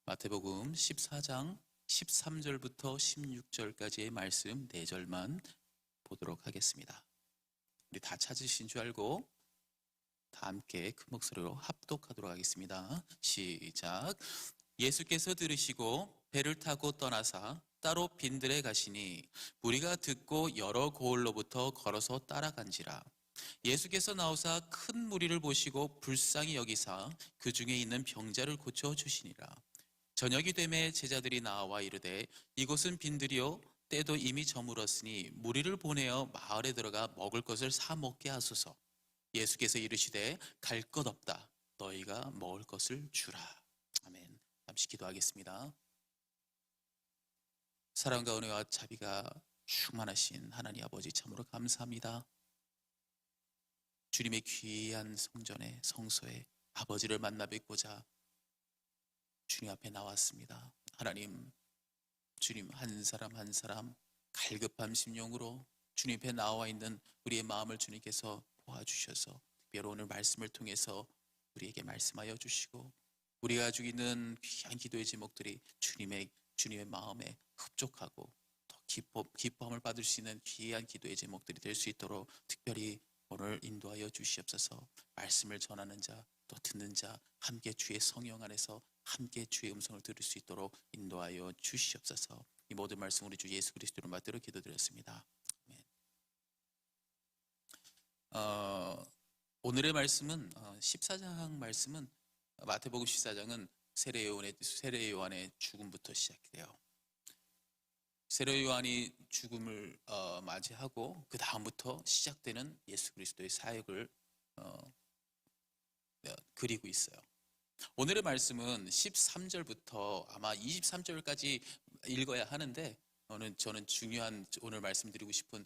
마태복음 14장 13절부터 16절까지의 말씀 4절만 보도록 하겠습니다. 우리 다 찾으신 줄 알고 다 함께 큰 목소리로 합독하도록 하겠습니다. 시작. 예수께서 들으시고 배를 타고 떠나사 따로 빈들에 가시니 무리가 듣고 여러 고을로부터 걸어서 따라간지라. 예수께서 나오사 큰 무리를 보시고 불쌍히 여기사 그 중에 있는 병자를 고쳐 주시니라. 저녁이 되매 제자들이 나와 이르되 이곳은 빈들이요 때도 이미 저물었으니 무리를 보내어 마을에 들어가 먹을 것을 사 먹게 하소서. 예수께서 이르시되 갈 것 없다. 너희가 먹을 것을 주라. 아멘. 잠시 기도하겠습니다. 사랑과 은혜와 자비가 충만하신 하나님 아버지 참으로 감사합니다. 주님의 귀한 성전에 성소에 아버지를 만나 뵙고자 주님 앞에 나왔습니다. 하나님, 주님 한 사람 한 사람 갈급한 심령으로 주님 앞에 나와 있는 우리의 마음을 주님께서 보아주셔서 특별히 오늘 말씀을 통해서 우리에게 말씀하여 주시고 우리가 가지고 있는 귀한 기도의 제목들이 주님의 마음에 흡족하고 더 기쁨을 받을 수 있는 귀한 기도의 제목들이 될 수 있도록 특별히 오늘 인도하여 주시옵소서. 말씀을 전하는 자 또 듣는 자 함께 주의 성령 안에서 함께 주의 음성을 들을 수 있도록 인도하여 주시옵소서. 이 모든 말씀 우리 주 예수 그리스도로 받들어 기도드렸습니다. 아멘. 오늘의 말씀은 14장 말씀은 마태복음 14장은 세례 요한의 죽음부터 시작돼요. 세례 요한이 죽음을 맞이하고 그 다음부터 시작되는 예수 그리스도의 사역을 그리고 있어요. 오늘의 말씀은 13절부터 아마 23절까지 읽어야 하는데 저는 중요한 오늘 말씀드리고 싶은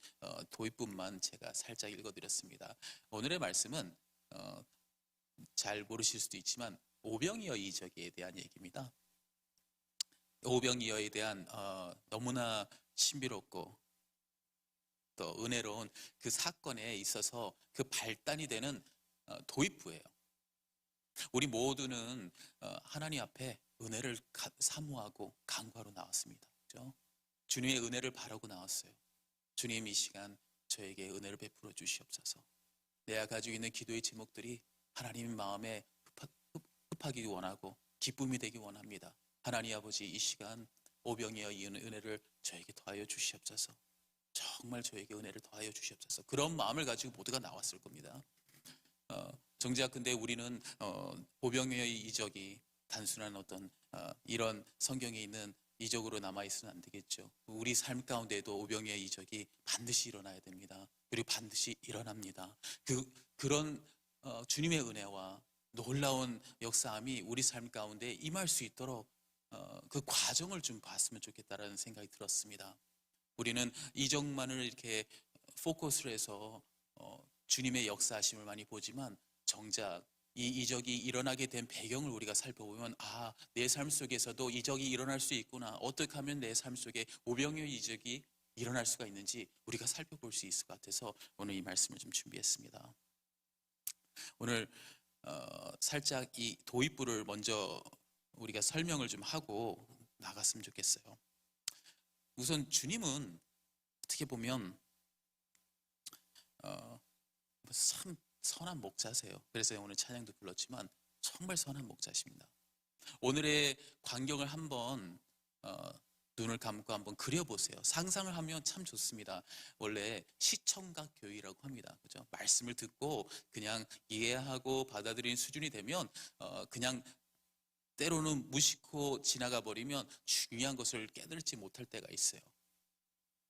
도입부만 제가 살짝 읽어드렸습니다. 오늘의 말씀은 잘 모르실 수도 있지만 오병이어 이적에 대한 얘기입니다. 오병이어에 대한 너무나 신비롭고 또 은혜로운 그 사건에 있어서 그 발단이 되는 도입부예요. 우리 모두는 하나님 앞에 은혜를 사모하고 간구하러 나왔습니다. 그렇죠? 주님의 은혜를 바라고 나왔어요. 주님, 이 시간 저에게 은혜를 베풀어 주시옵소서. 내가 가지고 있는 기도의 제목들이 하나님 마음에 흡하기 원하고 기쁨이 되기 원합니다. 하나님 아버지, 이 시간 오병이어 이 은혜를 저에게 더하여 주시옵소서. 정말 저에게 은혜를 더하여 주시옵소서. 그런 마음을 가지고 모두가 나왔을 겁니다. 정작 근데 우리는 오병이어의 이적이 단순한 어떤 이런 성경에 있는 이적으로 남아있으면 안 되겠죠. 우리 삶 가운데에도 오병이어의 이적이 반드시 일어나야 됩니다. 그리고 반드시 일어납니다. 그런 주님의 은혜와 놀라운 역사함이 우리 삶 가운데 임할 수 있도록 그 과정을 좀 봤으면 좋겠다라는 생각이 들었습니다. 우리는 이적만을 이렇게 포커스를 해서 주님의 역사하심을 많이 보지만 정작 이 이적이 일어나게 된 배경을 우리가 살펴보면 내 삶 속에서도 이적이 일어날 수 있구나. 어떻게 하면 내 삶 속에 오병이어 이적이 일어날 수가 있는지 우리가 살펴볼 수 있을 것 같아서 오늘 이 말씀을 좀 준비했습니다. 오늘 살짝 이 도입부를 먼저 우리가 설명을 좀 하고 나갔으면 좋겠어요. 우선 주님은 어떻게 보면 참 선한 목자세요. 그래서 오늘 찬양도 불렀지만 정말 선한 목자십니다. 오늘의 광경을 한번 눈을 감고 한번 그려보세요. 상상을 하면 참 좋습니다. 원래 시청각 교회라고 합니다. 그죠? 말씀을 듣고 그냥 이해하고 받아들이는 수준이 되면 그냥 때로는 무심코 지나가 버리면 중요한 것을 깨달지 못할 때가 있어요.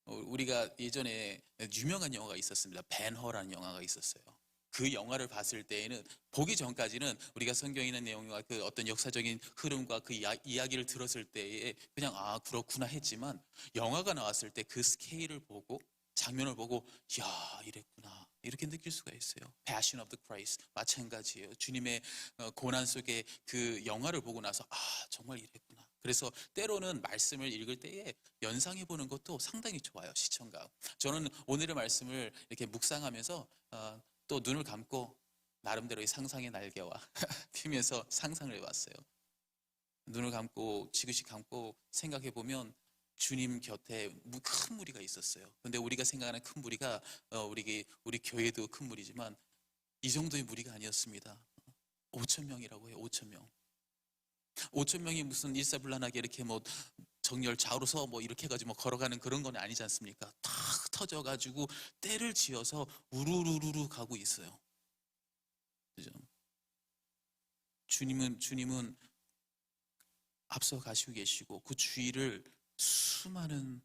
우리가 예전에 유명한 영화가 있었습니다. 벤허라는 영화가 있었어요. 그 영화를 봤을 때에는 보기 전까지는 우리가 성경에 있는 내용과 그 어떤 역사적인 흐름과 그 이야기를 들었을 때에 그냥 그렇구나 했지만 영화가 나왔을 때 그 스케일을 보고 장면을 보고 이랬구나 이렇게 느낄 수가 있어요. Passion of the Christ 마찬가지예요. 주님의 고난 속에 그 영화를 보고 나서 정말 이랬구나. 그래서 때로는 말씀을 읽을 때에 연상해 보는 것도 상당히 좋아요. 시청각. 저는 오늘의 말씀을 이렇게 묵상하면서 또 눈을 감고 나름대로의 상상의 날개와 피면서 상상을 해봤어요. 눈을 감고 지그시 감고 생각해 보면 주님 곁에 큰 무리가 있었어요. 근데 우리가 생각하는 큰 무리가 우리 교회도 큰 무리지만 이 정도의 무리가 아니었습니다. 5천 명이라고 해요. 5천 명. 5천 명이 무슨 일사불란하게 이렇게 뭐 정렬 좌우로서 뭐 이렇게 해가지고 뭐 걸어가는 그런 건 아니지 않습니까? 탁 터져가지고 때를 지어서 우르르르르 가고 있어요. 그죠? 주님은 앞서 가시고 계시고 그 주위를 수많은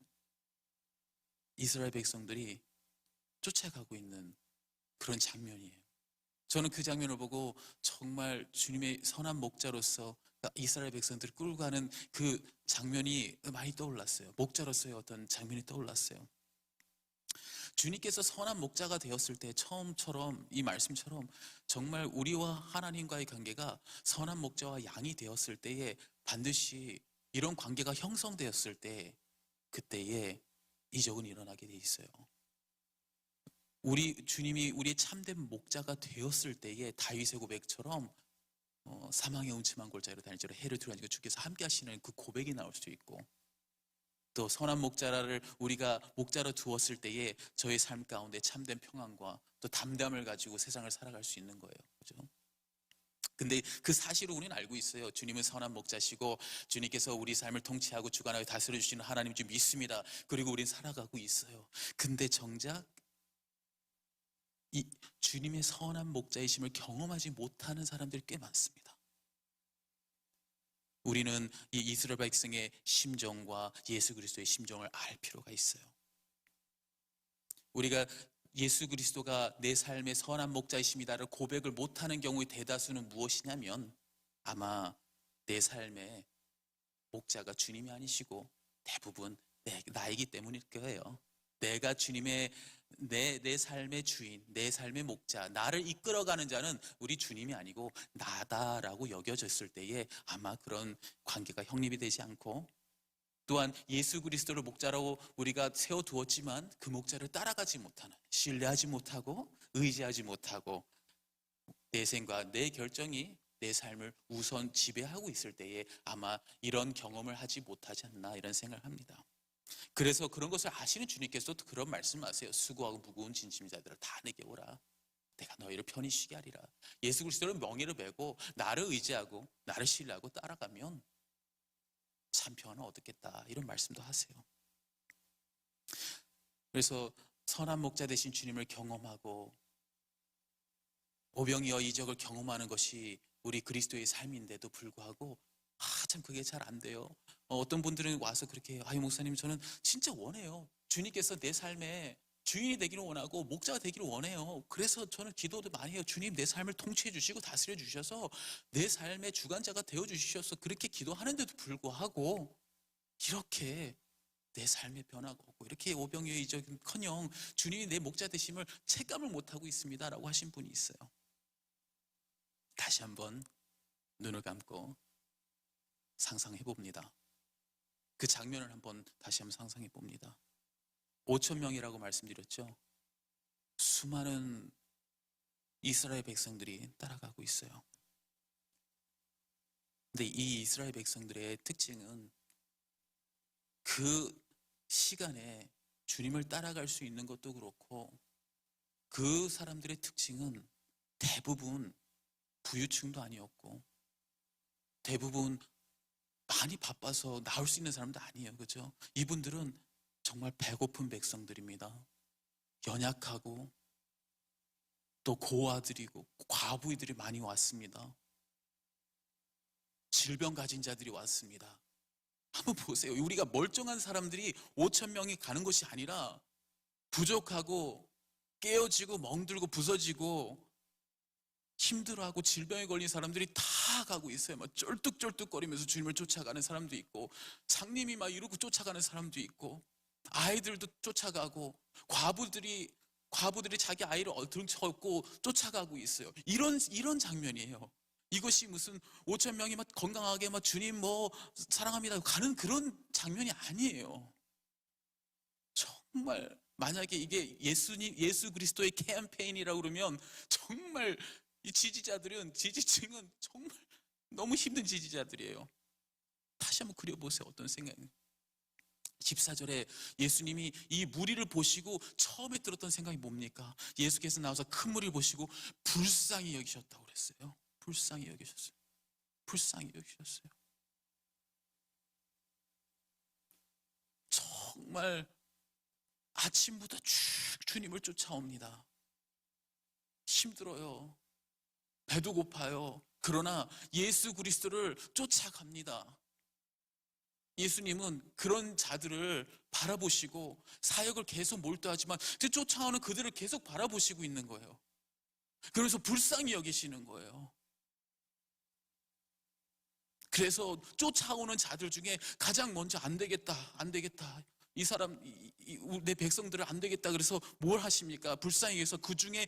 이스라엘 백성들이 쫓아가고 있는 그런 장면이에요. 저는 그 장면을 보고 정말 주님의 선한 목자로서 이스라엘 백성들을 끌고 가는 그 장면이 많이 떠올랐어요. 목자로서의 어떤 장면이 떠올랐어요. 주님께서 선한 목자가 되었을 때 처음처럼 이 말씀처럼 정말 우리와 하나님과의 관계가 선한 목자와 양이 되었을 때에 반드시 이런 관계가 형성되었을 때 그때에 이적은 일어나게 돼 있어요. 우리 주님이 우리의 참된 목자가 되었을 때에 다윗의 고백처럼 사망의 음침한 골짜기로 다닐지라 해를 두려워하니까 주께서 함께 하시는 그 고백이 나올 수 있고 또 선한 목자를 우리가 목자로 두었을 때에 저의 삶 가운데 참된 평안과 또 담담을 가지고 세상을 살아갈 수 있는 거예요. 그죠? 근데 그 사실을 우리는 알고 있어요. 주님은 선한 목자시고 주님께서 우리 삶을 통치하고 주관하여 다스려 주시는 하나님 줄 믿습니다. 그리고 우리는 살아가고 있어요. 근데 정작 이 주님의 선한 목자이심을 경험하지 못하는 사람들이 꽤 많습니다. 우리는 이 이스라엘 백성의 심정과 예수 그리스도의 심정을 알 필요가 있어요. 우리가 예수 그리스도가 내 삶의 선한 목자이십니다를 고백을 못하는 경우의 대다수는 무엇이냐면 아마 내 삶의 목자가 주님이 아니시고 대부분 나이기 때문일 거예요. 내가 주님의 내 삶의 주인, 내 삶의 목자, 나를 이끌어가는 자는 우리 주님이 아니고 나다라고 여겨졌을 때에 아마 그런 관계가 형립이 되지 않고 또한 예수 그리스도를 목자라고 우리가 세워두었지만 그 목자를 따라가지 못하는, 신뢰하지 못하고 의지하지 못하고 내 생각, 내 결정이 내 삶을 우선 지배하고 있을 때에 아마 이런 경험을 하지 못하지 않나 이런 생각을 합니다. 그래서 그런 것을 아시는 주님께서도 그런 말씀하세요. 수고하고 무거운 짐진 자들을 다 내게 오라. 내가 너희를 편히 쉬게 하리라. 예수 그리스도를 명예를 메고 나를 의지하고 나를 신뢰하고 따라가면 참 평안을 얻겠다. 이런 말씀도 하세요. 그래서 선한 목자 되신 주님을 경험하고 오병이어 이적을 경험하는 것이 우리 그리스도의 삶인데도 불구하고 참 그게 잘 안 돼요. 어떤 분들은 와서 그렇게 목사님 저는 진짜 원해요. 주님께서 내 삶에 주인이 되기를 원하고 목자가 되기를 원해요. 그래서 저는 기도도 많이 해요. 주님 내 삶을 통치해 주시고 다스려 주셔서 내 삶의 주관자가 되어 주셔서 그렇게 기도하는데도 불구하고 이렇게 내 삶의 변화가 없고 이렇게 오병이어 이적은커녕 주님이 내 목자 되심을 체감을 못하고 있습니다라고 하신 분이 있어요. 다시 한번 눈을 감고 상상해 봅니다. 그 장면을 다시 한번 상상해 봅니다. 5천 명이라고 말씀드렸죠. 수많은 이스라엘 백성들이 따라가고 있어요. 근데 이 이스라엘 백성들의 특징은 그 시간에 주님을 따라갈 수 있는 것도 그렇고 그 사람들의 특징은 대부분 부유층도 아니었고 대부분 많이 바빠서 나올 수 있는 사람도 아니에요. 그죠? 이분들은 정말 배고픈 백성들입니다. 연약하고 또 고아들이고 과부이들이 많이 왔습니다. 질병 가진 자들이 왔습니다. 한번 보세요. 우리가 멀쩡한 사람들이 5천 명이 가는 것이 아니라 부족하고 깨어지고 멍들고 부서지고 힘들어하고 질병에 걸린 사람들이 다 가고 있어요. 막 쩔뚝쩔뚝거리면서 주님을 쫓아가는 사람도 있고 장님이 막 이러고 쫓아가는 사람도 있고 아이들도 쫓아가고 과부들이 자기 아이를 등쳐업고 쫓아가고 있어요. 이런 장면이에요. 이것이 무슨 5천 명이 막 건강하게 막 주님 사랑합니다 가는 그런 장면이 아니에요. 정말 만약에 이게 예수 그리스도의 캠페인이라고 그러면 정말 이 지지층은 정말 너무 힘든 지지자들이에요. 다시 한번 그려보세요. 어떤 생각이? 14절에 예수님이 이 무리를 보시고 처음에 들었던 생각이 뭡니까? 예수께서 나와서 큰 무리를 보시고 불쌍히 여기셨다고 그랬어요. 불쌍히 여기셨어요. 불쌍히 여기셨어요. 정말 아침부터 쭉 주님을 쫓아옵니다. 힘들어요. 배도 고파요. 그러나 예수 그리스도를 쫓아갑니다. 예수님은 그런 자들을 바라보시고 사역을 계속 몰두하지만 쫓아오는 그들을 계속 바라보시고 있는 거예요. 그래서 불쌍히 여기시는 거예요. 그래서 쫓아오는 자들 중에 가장 먼저 안 되겠다, 안 되겠다. 이 사람, 내 백성들을 안 되겠다. 그래서 뭘 하십니까? 불쌍히 여기서 그 중에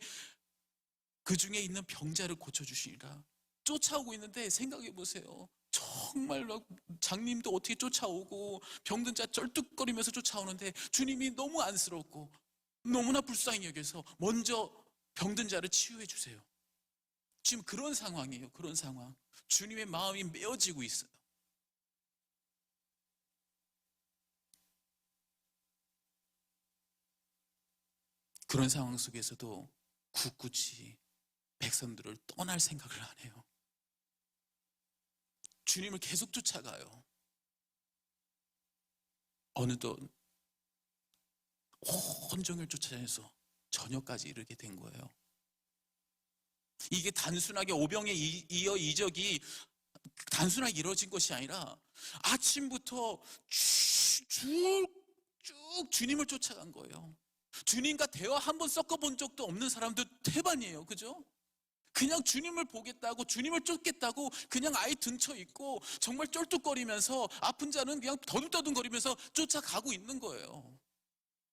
있는 병자를 고쳐주시니라. 쫓아오고 있는데 생각해 보세요. 정말로 장님도 어떻게 쫓아오고 병든 자 쩔뚝거리면서 쫓아오는데 주님이 너무 안쓰럽고 너무나 불쌍히 여겨서 먼저 병든 자를 치유해 주세요. 지금 그런 상황이에요. 그런 상황. 주님의 마음이 메어지고 있어요. 그런 상황 속에서도 굳굳이 백성들을 떠날 생각을 안 해요. 주님을 계속 쫓아가요. 어느덧 온종일 쫓아다녀서 저녁까지 이르게 된 거예요. 이게 단순하게 오병에 이어 이적이 단순하게 이루어진 것이 아니라 아침부터 쭉 주님을 쫓아간 거예요. 주님과 대화 한 번 섞어본 적도 없는 사람들 태반이에요. 그죠? 그냥 주님을 보겠다고 주님을 쫓겠다고 그냥 아예 등쳐 있고 정말 쩔뚝거리면서 아픈 자는 그냥 더듬더듬거리면서 쫓아가고 있는 거예요.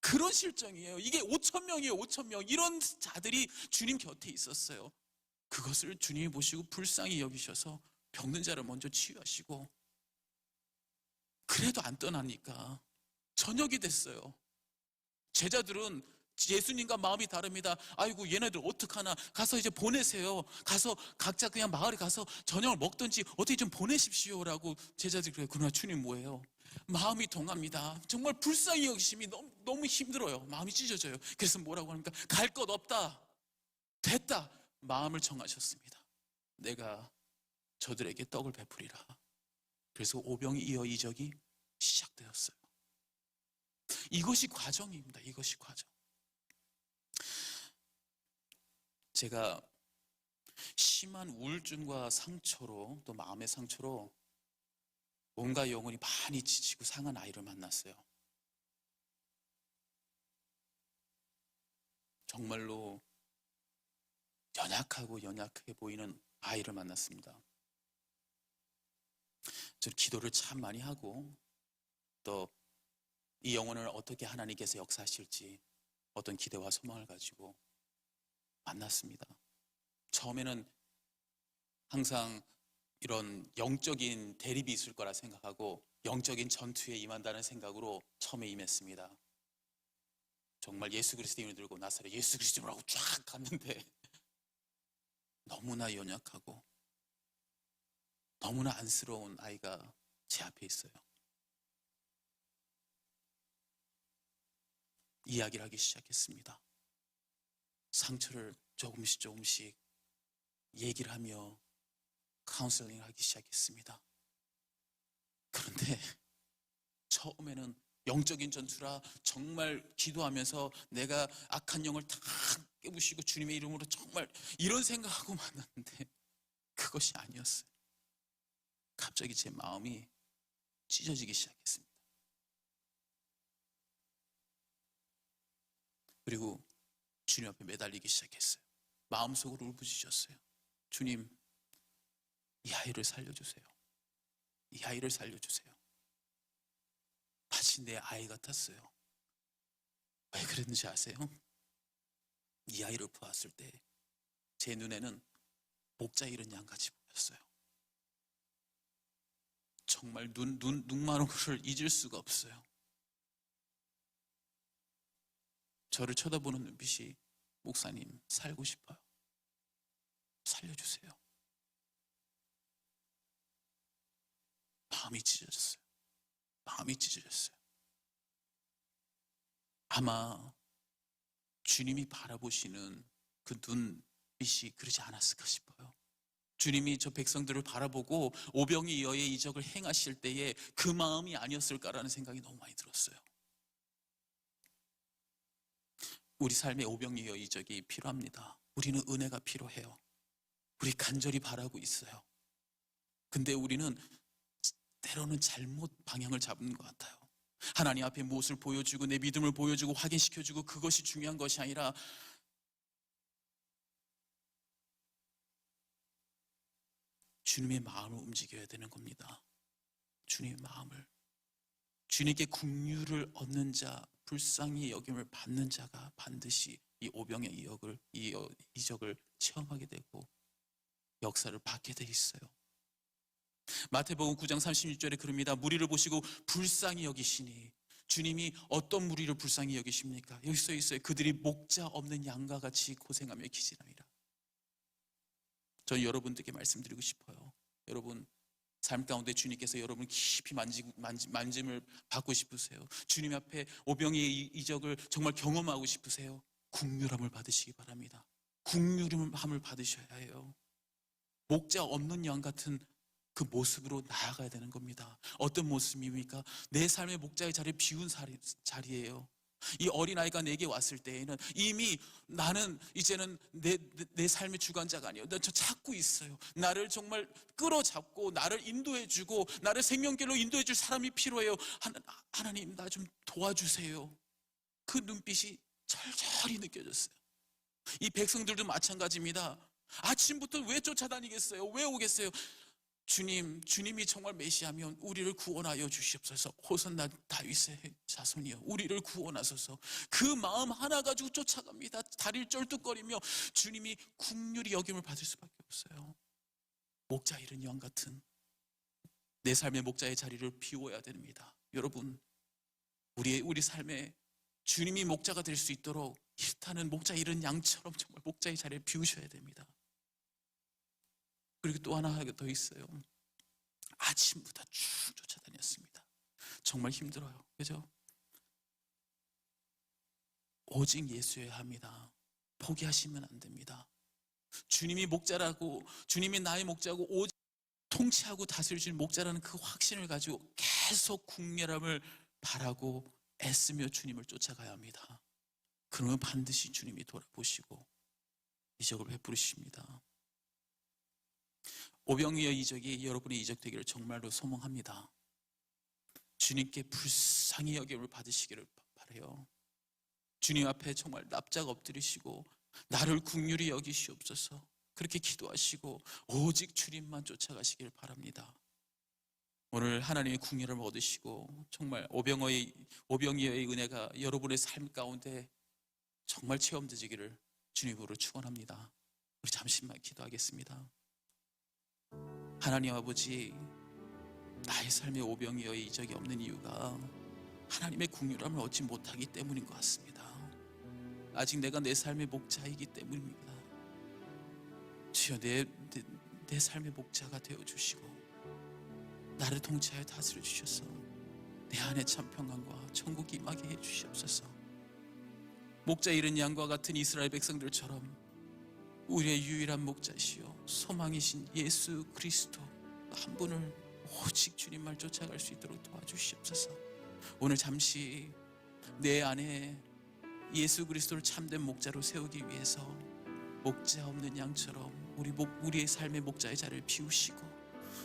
그런 실정이에요. 이게 5천 명이에요. 5천 명. 이런 자들이 주님 곁에 있었어요. 그것을 주님이 보시고 불쌍히 여기셔서 병든 자를 먼저 치유하시고 그래도 안 떠나니까 저녁이 됐어요. 제자들은 예수님과 마음이 다릅니다. 아이고 얘네들 어떡하나 가서 이제 보내세요. 가서 각자 그냥 마을에 가서 저녁을 먹든지 어떻게 좀 보내십시오라고 제자들이 그래요. 그러나 주님 뭐예요? 마음이 동합니다. 정말 불쌍히 여기심이 너무 힘들어요. 마음이 찢어져요. 그래서 뭐라고 합니까? 갈 것 없다. 됐다. 마음을 정하셨습니다. 내가 저들에게 떡을 베푸리라. 그래서 오병이 이어 이적이 시작되었어요. 이것이 과정입니다. 이것이 과정. 제가 심한 우울증과 상처로 또 마음의 상처로 몸과 영혼이 많이 지치고 상한 아이를 만났어요. 정말로 연약하게 보이는 아이를 만났습니다. 저는 기도를 참 많이 하고 또 이 영혼을 어떻게 하나님께서 역사하실지 어떤 기대와 소망을 가지고 만났습니다. 처음에는 항상 이런 영적인 대립이 있을 거라 생각하고 영적인 전투에 임한다는 생각으로 처음에 임했습니다. 정말 예수 그리스도의 이름을 들고 나사렛 예수 그리스도라고 쫙 갔는데 너무나 연약하고 너무나 안쓰러운 아이가 제 앞에 있어요. 이야기를 하기 시작했습니다. 상처를 조금씩 얘기를 하며 카운슬링을 하기 시작했습니다. 그런데 처음에는 영적인 전투라 정말 기도하면서 내가 악한 영을 다 깨부시고 주님의 이름으로 정말 이런 생각하고 만났는데 그것이 아니었어요. 갑자기 제 마음이 찢어지기 시작했습니다. 그리고 주님 앞에 매달리기 시작했어요. 마음속으로 울부짖었어요. 주님, 이 아이를 살려주세요. 이 아이를 살려주세요. 마치 내 아이 같았어요. 왜 그랬는지 아세요? 이 아이를 보았을 때 제 눈에는 목자 잃은 양같이 보였어요. 정말 눈마른 것을 잊을 수가 없어요. 저를 쳐다보는 눈빛이 목사님 살고 싶어요. 살려주세요. 마음이 찢어졌어요. 마음이 찢어졌어요. 아마 주님이 바라보시는 그 눈빛이 그러지 않았을까 싶어요. 주님이 저 백성들을 바라보고 오병이어의 이적을 행하실 때에 그 마음이 아니었을까라는 생각이 너무 많이 들었어요. 우리 삶에 오병이어 이적이 필요합니다. 우리는 은혜가 필요해요. 우리 간절히 바라고 있어요. 근데 우리는 때로는 잘못 방향을 잡는 것 같아요. 하나님 앞에 무엇을 보여주고 내 믿음을 보여주고 확인시켜주고 그것이 중요한 것이 아니라 주님의 마음을 움직여야 되는 겁니다. 주님의 마음을. 주님께 긍휼을 얻는 자, 불쌍히 여김을 받는 자가 반드시 이 오병의 이적을 체험하게 되고 역사를 받게 돼 있어요. 마태복음 9장 36절에 그럽니다. 무리를 보시고 불쌍히 여기시니, 주님이 어떤 무리를 불쌍히 여기십니까? 여기 써 있어요. 그들이 목자 없는 양과 같이 고생하며 기진하리라. 전 여러분들께 말씀드리고 싶어요. 여러분 삶 가운데 주님께서 여러분 깊이 만짐을 받고 싶으세요? 주님 앞에 오병이의 이적을 정말 경험하고 싶으세요? 긍휼함을 받으시기 바랍니다. 긍휼함을 받으셔야 해요. 목자 없는 양 같은 그 모습으로 나아가야 되는 겁니다. 어떤 모습입니까? 내 삶의 목자의 자리를 비운 자리예요. 이 어린아이가 내게 왔을 때에는 이미 나는 이제는 내 삶의 주관자가 아니에요. 저 찾고 있어요. 나를 정말 끌어잡고 나를 인도해주고 나를 생명길로 인도해줄 사람이 필요해요. 하나님 나 좀 도와주세요. 그 눈빛이 절절히 느껴졌어요. 이 백성들도 마찬가지입니다. 아침부터 왜 쫓아다니겠어요? 왜 오겠어요? 주님이 정말 메시아면 우리를 구원하여 주시옵소서. 호산나 다윗의 자손이여 우리를 구원하소서. 그 마음 하나 가지고 쫓아갑니다. 다리를 쩔뚝거리며 주님이 긍휼히 여김을 받을 수밖에 없어요. 목자 잃은 양 같은 내 삶의 목자의 자리를 비워야 됩니다. 여러분 우리 삶에 주님이 목자가 될 수 있도록 일단은 목자 잃은 양처럼 정말 목자의 자리를 비우셔야 됩니다. 그리고 또 하나 더 있어요. 아침부터 쭉 쫓아다녔습니다. 정말 힘들어요. 그죠? 오직 예수여야 합니다. 포기하시면 안 됩니다. 주님이 목자라고, 주님이 나의 목자고 오직 통치하고 다스려주는 목자라는 그 확신을 가지고 계속 국렬함을 바라고 애쓰며 주님을 쫓아가야 합니다. 그러면 반드시 주님이 돌아보시고 이적을 베푸시십니다. 오병이어 이적이 여러분의 이적 되기를 정말로 소망합니다. 주님께 불쌍히 여김을 받으시기를 바라요. 주님 앞에 정말 납작 엎드리시고 나를 긍휼히 여기시옵소서 그렇게 기도하시고 오직 주님만 쫓아가시길 바랍니다. 오늘 하나님의 긍휼을 얻으시고 정말 오병이어의 은혜가 여러분의 삶 가운데 정말 체험되시기를 주님으로 축원합니다. 우리 잠시만 기도하겠습니다. 하나님 아버지, 나의 삶에 오병이어의 이적이 없는 이유가 하나님의 긍휼함을 얻지 못하기 때문인 것 같습니다. 아직 내가 내 삶의 목자이기 때문입니다. 주여 내 삶의 목자가 되어주시고 나를 통치하여 다스려 주셔서 내 안에 참 평안과 천국이 임하게 해주시옵소서. 목자 잃은 양과 같은 이스라엘 백성들처럼 우리의 유일한 목자시요 소망이신 예수 그리스도 한 분을 오직 주님만 쫓아갈 수 있도록 도와주시옵소서. 오늘 잠시 내 안에 예수 그리스도를 참된 목자로 세우기 위해서 목자 없는 양처럼 우리의 삶의 목자의 자리를 비우시고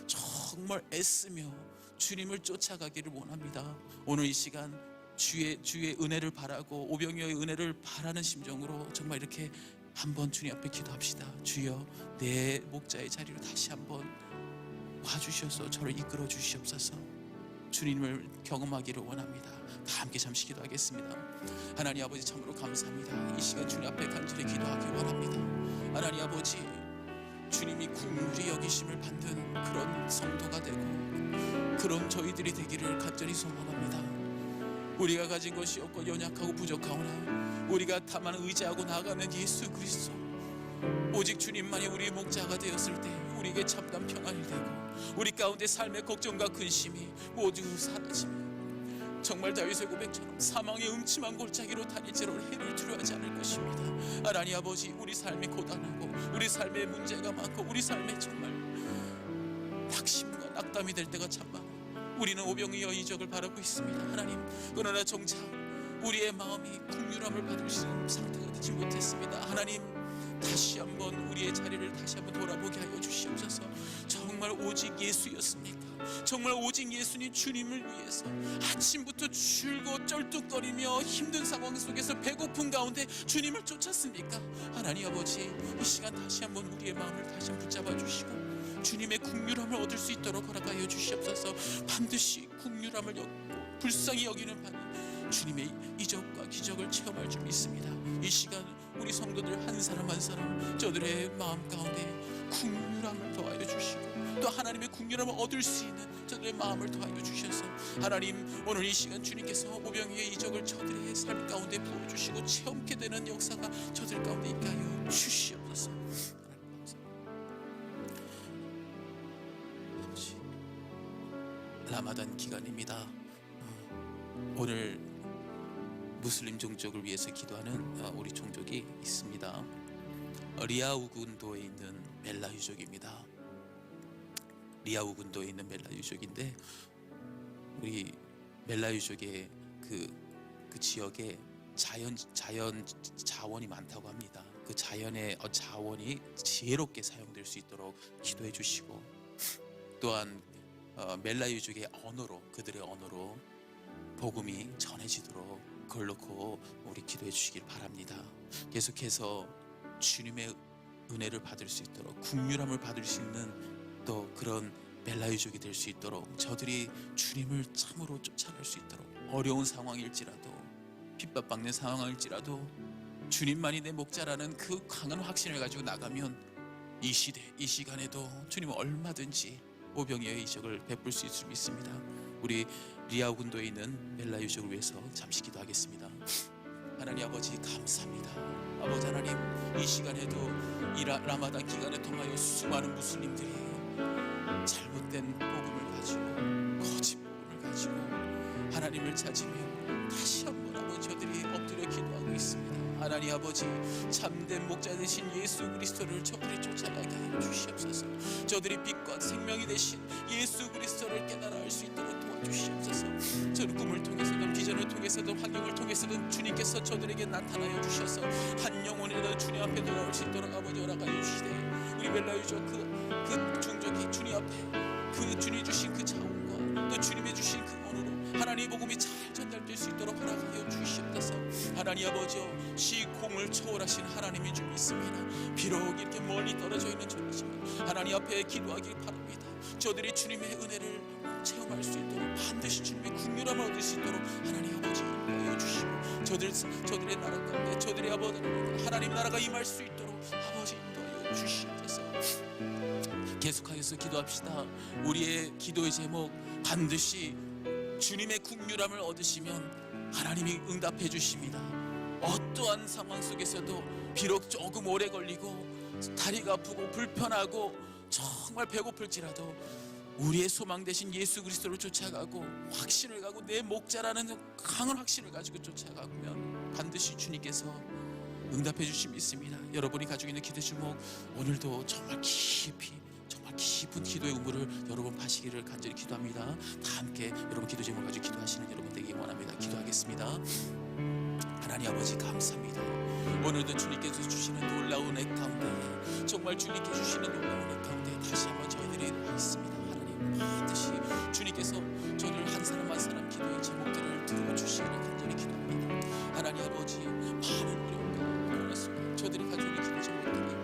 정말 애쓰며 주님을 쫓아가기를 원합니다. 오늘 이 시간 주의 은혜를 바라고 오병이어의 은혜를 바라는 심정으로 정말 이렇게 한번 주님 앞에 기도합시다. 주여 내 목자의 자리로 다시 한번 와주셔서 저를 이끌어 주시옵소서. 주님을 경험하기를 원합니다. 다 함께 잠시 기도하겠습니다. 하나님 아버지 참으로 감사합니다. 이 시간 주님 앞에 간절히 기도하기 원합니다. 하나님 아버지 주님이 긍휼히 여기심을 받는 그런 성도가 되고 그런 저희들이 되기를 간절히 소원합니다. 우리가 가진 것이 없고 연약하고 부족하오나 우리가 다만 의지하고 나아가는 예수 그리스도 오직 주님만이 우리의 목자가 되었을 때 우리에게 참담 평안이 되고 우리 가운데 삶의 걱정과 근심이 모두 사라지며 정말 다윗의 고백처럼 사망의 음침한 골짜기로 다닐지라도 해를 두려워하지 않을 것입니다. 하나님 아버지, 우리 삶이 고단하고 우리 삶에 문제가 많고 우리 삶에 정말 낙심과 낙담이 될 때가 참 많아 우리는 오병이어 이적을 바라고 있습니다. 하나님, 그러나 정작 우리의 마음이 긍휼함을 받을 수 있는 상태가 되지 못했습니다. 하나님, 다시 한번 우리의 자리를 다시 한번 돌아보게 하여 주시옵소서. 정말 오직 예수였습니까? 정말 오직 예수님 주님을 위해서 아침부터 줄곧 쩔뚝거리며 힘든 상황 속에서 배고픈 가운데 주님을 쫓았습니까? 하나님 아버지, 이 시간 다시 한번 우리의 마음을 다시 한번 붙잡아 주시고 주님의 긍휼함을 얻을 수 있도록 허락하여 주시옵소서. 반드시 긍휼함을 얻고 불쌍히 여기는 바는 주님의 이적과 기적을 체험할 줄 믿습니다. 이 시간 우리 성도들 한 사람 한 사람 저들의 마음 가운데 긍휼함을 더하여 주시고 또 하나님의 긍휼함을 얻을 수 있는 저들의 마음을 더하여 주셔서 하나님, 오늘 이 시간 주님께서 오병이의 이적을 저들의 삶 가운데 부어주시고 체험케 되는 역사가 저들 가운데 있게 하여 주시옵소서. 라마단 기간입니다. 오늘 무슬림 종족을 위해서 기도하는 우리 종족이 있습니다. 리아우 군도에 있는 멜라 유족입니다. 리아우 군도에 있는 멜라 유족인데 우리 멜라 유족의 그 지역에 자원이 많다고 합니다. 그 자연의 자원이 지혜롭게 사용될 수 있도록 기도해 주시고 또한 멜라 유족의 언어로, 그들의 언어로 복음이 전해지도록 그걸 놓고 우리 기도해 주시길 바랍니다. 계속해서 주님의 은혜를 받을 수 있도록 긍휼함을 받을 수 있는 또 그런 멜라 유족이 될 수 있도록 저들이 주님을 참으로 쫓아갈 수 있도록 어려운 상황일지라도 핍박받는 상황일지라도 주님만이 내 목자라는 그 강한 확신을 가지고 나가면 이 시대 이 시간에도 주님은 얼마든지 오병이어의 이적을 베풀 수 있을 줄 믿습니다. 우리 리아우 군도에 있는 멜라 유족을 위해서 잠시 기도하겠습니다. 하나님 아버지, 감사합니다. 아버지 하나님, 이 시간에도 이 라마단 기간을 통하여 수많은 무슬림들이 잘못된 복음을 가지고 거짓 복음을 가지고 하나님을 찾으며 다시 한번 아버지 저들이 엎드려 기도하고 있습니다. 하나님 아버지, 참된 목자 되신 예수 그리스도를 저들이 쫓아가게 하여 주시옵소서. 저들이 빛과 생명이 되신 예수 그리스도를 깨달아 알 수 있도록 도와주시옵소서. 저는 꿈을 통해서든 비전을 통해서든 환경을 통해서든 주님께서 저들에게 나타나여 주셔서 한 영혼이라도 주님 앞에 돌아올 수 있도록 아버지 허락하여 주시되 우리 멜라 유족 그 종족이 주님 앞에 그 주님 주신 그 자원과 또 주님이 주신 그 언어로 하나님의 복음이 잘 전달될 수 있도록 허락하여 주시옵소서. 하나님 아버지여, 시공을 초월하신 하나님인 줄 믿습니다. 비록 이렇게 멀리 떨어져 있는 저이지만 하나님 앞에 기도하길 바랍니다. 저들이 주님의 은혜를 체험할 수 있도록 반드시 주님의 긍휼함을 얻을 수 있도록 하나님 아버지 인도하여 주시고 저들의 나라 가운데 저들의 아버지 하나님 나라가 임할 수 있도록 아버지 인도하여 주시옵소서. 계속하여서 기도합시다. 우리의 기도의 제목, 반드시 주님의 긍휼함을 얻으시면 하나님이 응답해 주십니다. 어떠한 상황 속에서도 비록 조금 오래 걸리고 다리가 아프고 불편하고 정말 배고플지라도 우리의 소망 되신 예수 그리스도를 쫓아가고 확신을 가고 내 목자라는 강한 확신을 가지고 쫓아가면 반드시 주님께서 응답해 주심 믿습니다. 여러분이 가지고 있는 기도 제목, 오늘도 정말 깊은 기도의 우물을 여러분 파시기를 간절히 기도합니다. 다 함께 여러분 기도 제목 가지고 기도하시는 여러분 되기 원합니다. 기도하겠습니다. 하나님 아버지, 감사합니다. 오늘도 주님께서 주시는 놀라운 애 가운데, 정말 주님께 주시는 놀라운 애 가운데 다시 한번 저희들이 있습니다. 하나님, 반드시 주님께서 저를 한 사람 한 사람 기도의 제목들을 들어주시기를 간절히 기도합니다. 하나님 아버지, 많은 어려움과 고난습니다. 저들이 가지고 있는 기도 제목들이